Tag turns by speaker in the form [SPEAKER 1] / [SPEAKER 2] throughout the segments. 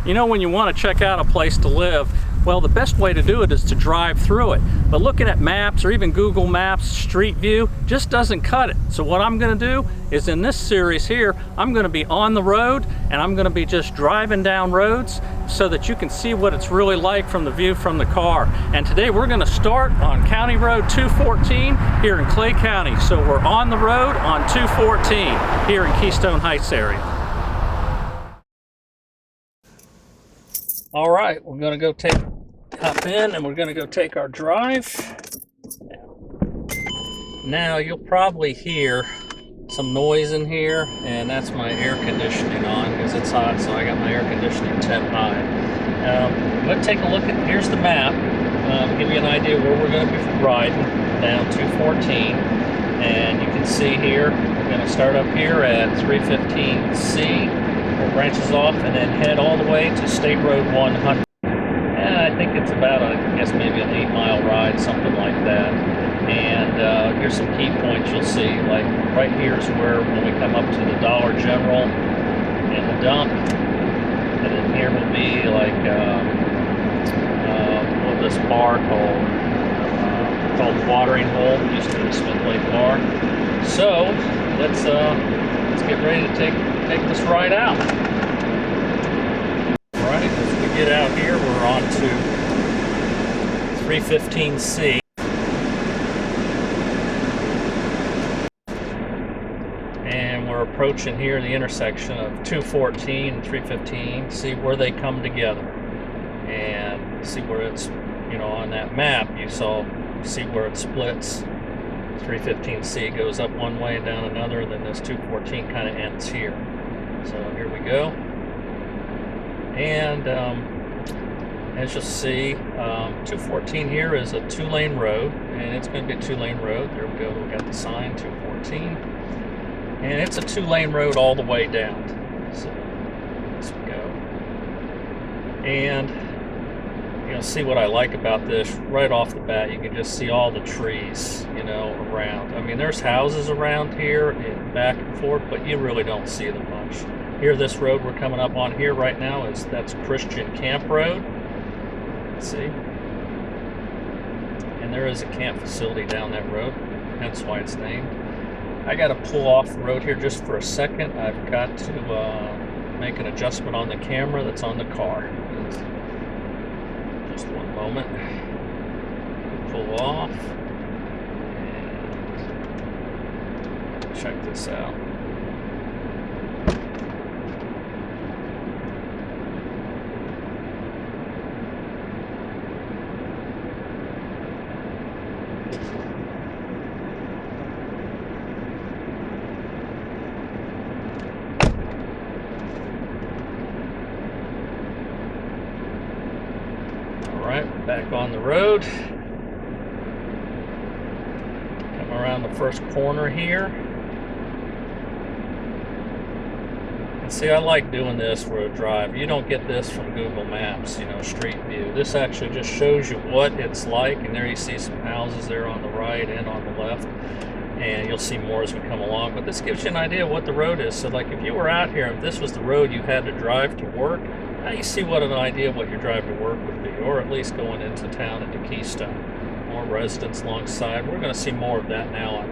[SPEAKER 1] You know, when you want to check out a place to live, well, the best way to do it is to drive through it. But looking at maps or even Google Maps Street View just doesn't cut it. So what I'm going to do is in this series here, I'm going to be on the road and I'm going to be just driving down roads so that you can see what it's really like from the view from the car. And today we're going to start on County Road 214 here in Clay County. So we're on the road on 214 here in Keystone Heights area. All right, we're going to go hop in and we're going to go take our drive. Now you'll probably hear some noise in here, and that's my air conditioning on because it's hot, so I got my air conditioning temp high. Let's take a look at, here's the map, give you an idea where we're going to be riding down 214. And you can see here, we're going to start up here at 315C, where it branches off, and then head all the way to State Road 100. And I think it's about, I guess, maybe an 8-mile ride, something like that. And here's some key points you'll see. Like right here is where, when we come up to the Dollar General and the dump, and then here will be like this bar called the Watering Hole. It used to be the Smith Lake Bar. So let's get ready to take this ride out. All right, as we get out here, we're on to 315C. And we're approaching here the intersection of 214 and 315, see where they come together. And see where it's, you know, on that map you see where it splits. 315C goes up one way and down another, then this 214 kind of ends here. So here we go. And as you'll see, 214 here is a 2-lane road, and it's going to be a 2-lane road. There we go, we got the sign, 214. And it's a 2-lane road all the way down. So let's go. And you'll see what I like about this right off the bat. You can just see all the trees, you know, around. I mean, there's houses around here and back and forth, but you really don't see them much. Here, this road we're coming up on here right now that's Christian Camp Road. Let's see. And there is a camp facility down that road, hence why it's named. I got to pull off the road here just for a second. I've got to make an adjustment on the camera that's on the car. Just one moment. Pull off. And check this out. Back on the road. Come around the first corner here. And see, I like doing this for a drive. You don't get this from Google Maps, you know, Street View. This actually just shows you what it's like. And there you see some houses there on the right and on the left. And you'll see more as we come along. But this gives you an idea of what the road is. So like if you were out here, if this was the road you had to drive to work, now you see what an idea of what your drive to work would be, or at least going into town, into Keystone. More residents alongside. We're going to see more of that now on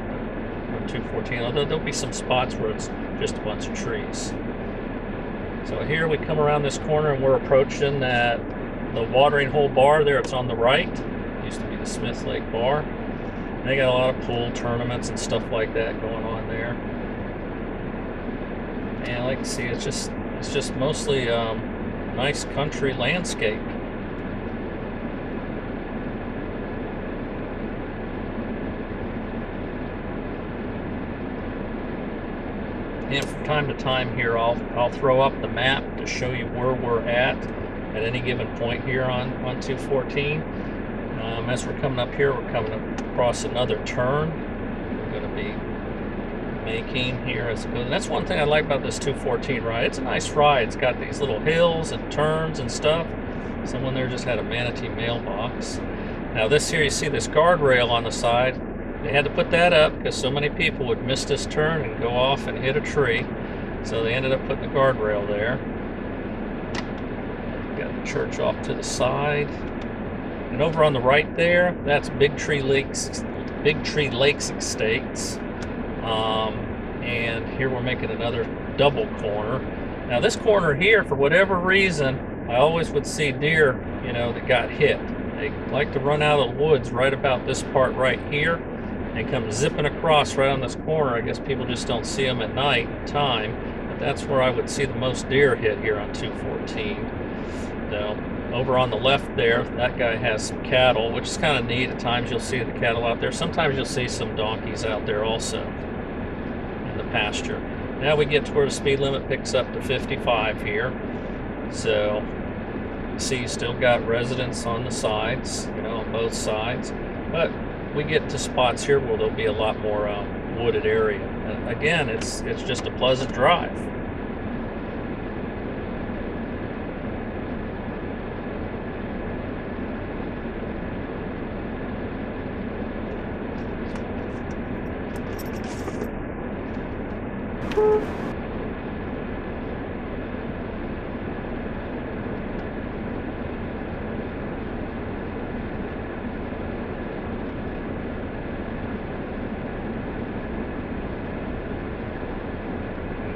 [SPEAKER 1] 214, although there'll be some spots where it's just a bunch of trees. So here we come around this corner and we're approaching the Watering Hole bar there. It's on the right. It used to be the Smith Lake Bar. And they got a lot of pool tournaments and stuff like that going on there. And I like to see it's just mostly nice country landscape. And from time to time here, I'll throw up the map to show you where we're at any given point here on 214. As we're coming up here, we're coming across another turn. We're going to be making here as it goes. And that's one thing I like about this 214 ride. It's a nice ride. It's got these little hills and turns and stuff. Someone there just had a manatee mailbox. Now this here, you see this guardrail on the side. They had to put that up because so many people would miss this turn and go off and hit a tree. So they ended up putting the guardrail there. church off to the side. And over on the right there, that's Big Tree Lakes Estates. And here we're making another double corner. Now this corner here, for whatever reason, I always would see deer, you know, that got hit. They like to run out of the woods right about this part right here and come zipping across right on this corner. I guess people just don't see them at night time, but that's where I would see the most deer hit here on 214. Now, over on the left there, that guy has some cattle, which is kind of neat. At times you'll see the cattle out there. Sometimes you'll see some donkeys out there also in the pasture. Now we get to where the speed limit picks up to 55 here. So see, you still got residents on the sides, you know, on both sides. But we get to spots here where there'll be a lot more wooded area. And again, it's just a pleasant drive.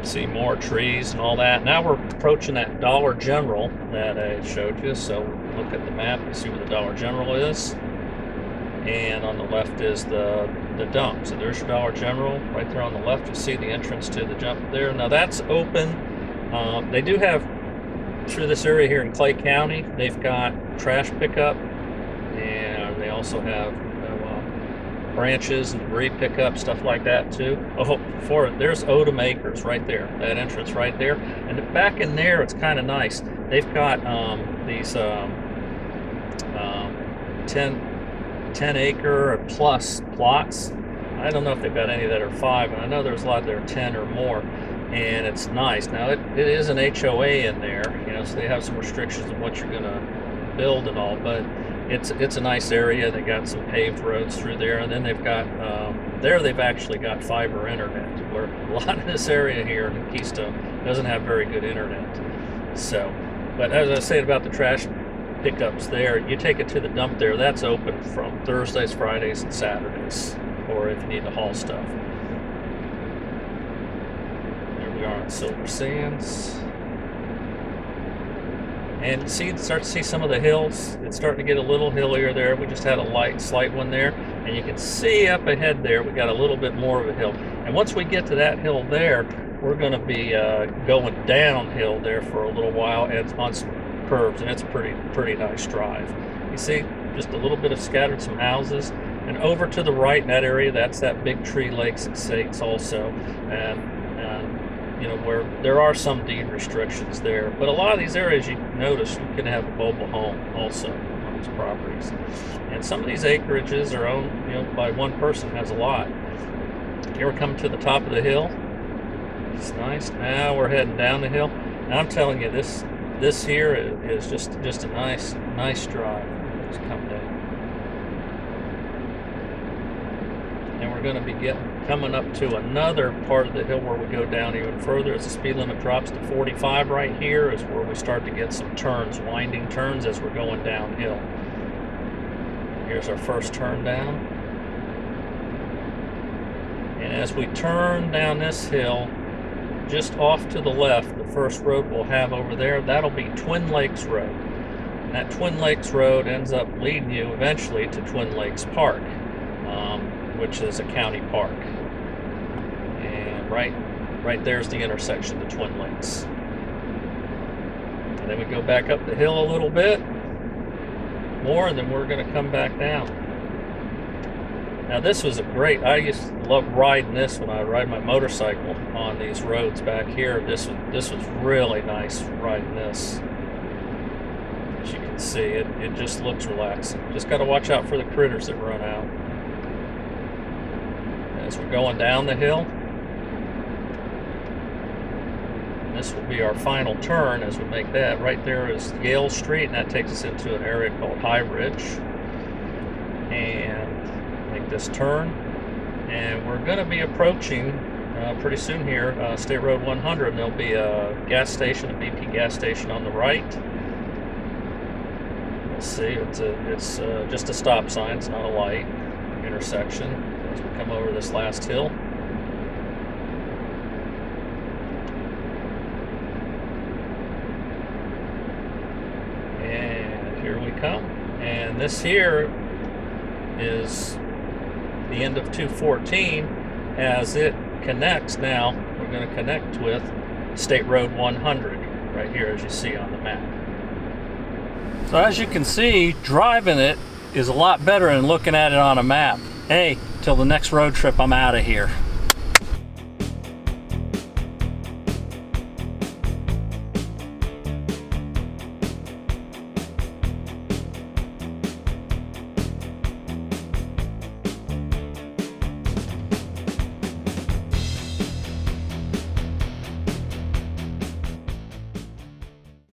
[SPEAKER 1] See more trees and all that. Now we're approaching that Dollar General that I showed you. So look at the map and see where the Dollar General is. And on the left is the dump. So there's your Dollar General. Right there on the left, you see the entrance to the jump there. Now that's open. They do have, through this area here in Clay County, they've got trash pickup. And they also have branches and debris pickup, stuff like that too. Oh, there's Odom Acres right there, that entrance right there. And back in there, it's kind of nice. They've got these 10 acre plus plots. I don't know if they've got any that are 5, and I know there's a lot that are 10 or more, and it's nice. Now it is an HOA in there, you know, so they have some restrictions on what you're gonna build and all, but it's a nice area. They got some paved roads through there, and then they've got they've actually got fiber internet, where a lot of this area here in Keystone doesn't have very good internet. So, but as I said about the trash pickups there, you take it to the dump there, that's open from Thursdays, Fridays, and Saturdays, or if you need to haul stuff. There we are on Silver Sands. And see, start to see some of the hills. It's starting to get a little hillier there. We just had a slight one there. And you can see up ahead there, we got a little bit more of a hill. And once we get to that hill there, we're gonna be going downhill there for a little while and on some curves, and it's a pretty nice drive. You see just a little bit of scattered some houses. And over to the right in that area, that's that Big Tree Lakes Estates also. And you know, where there are some deed restrictions there, but a lot of these areas, you notice, you can have a mobile home also on these properties. And some of these acreages are owned, you know, by one person, has a lot. Here we're coming to the top of the hill. It's nice. Now we're heading down the hill. And I'm telling you, this here is just a nice drive. Let's come down. And we're going to be coming up to another part of the hill where we go down even further. As the speed limit drops to 45 right here is where we start to get some turns, winding turns as we're going downhill. Here's our first turn down. And as we turn down this hill, just off to the left, the first road we'll have over there, that'll be Twin Lakes Road. And that Twin Lakes Road ends up leading you eventually to Twin Lakes Park, which is a county park. And right there's the intersection of the Twin Lakes. And then we go back up the hill a little bit more, and then we're going to come back down. Now this was I used to love riding this when I ride my motorcycle on these roads back here. This was really nice riding this. As you can see, it just looks relaxing. Just got to watch out for the critters that run out. As we're going down the hill, this will be our final turn as we make that. Right there is Yale Street, and that takes us into an area called High Ridge. And make this turn, and we're going to be approaching pretty soon here State Road 100. And there'll be a gas station, a BP gas station on the right, See, it's just a stop sign. It's not a light. Intersection as we come over this last hill. And here we come. And this here is the end of 214. As it connects now, we're going to connect with State Road 100 right here, as you see on the map. So as you can see, driving it is a lot better than looking at it on a map. Hey, till the next road trip, I'm out of here.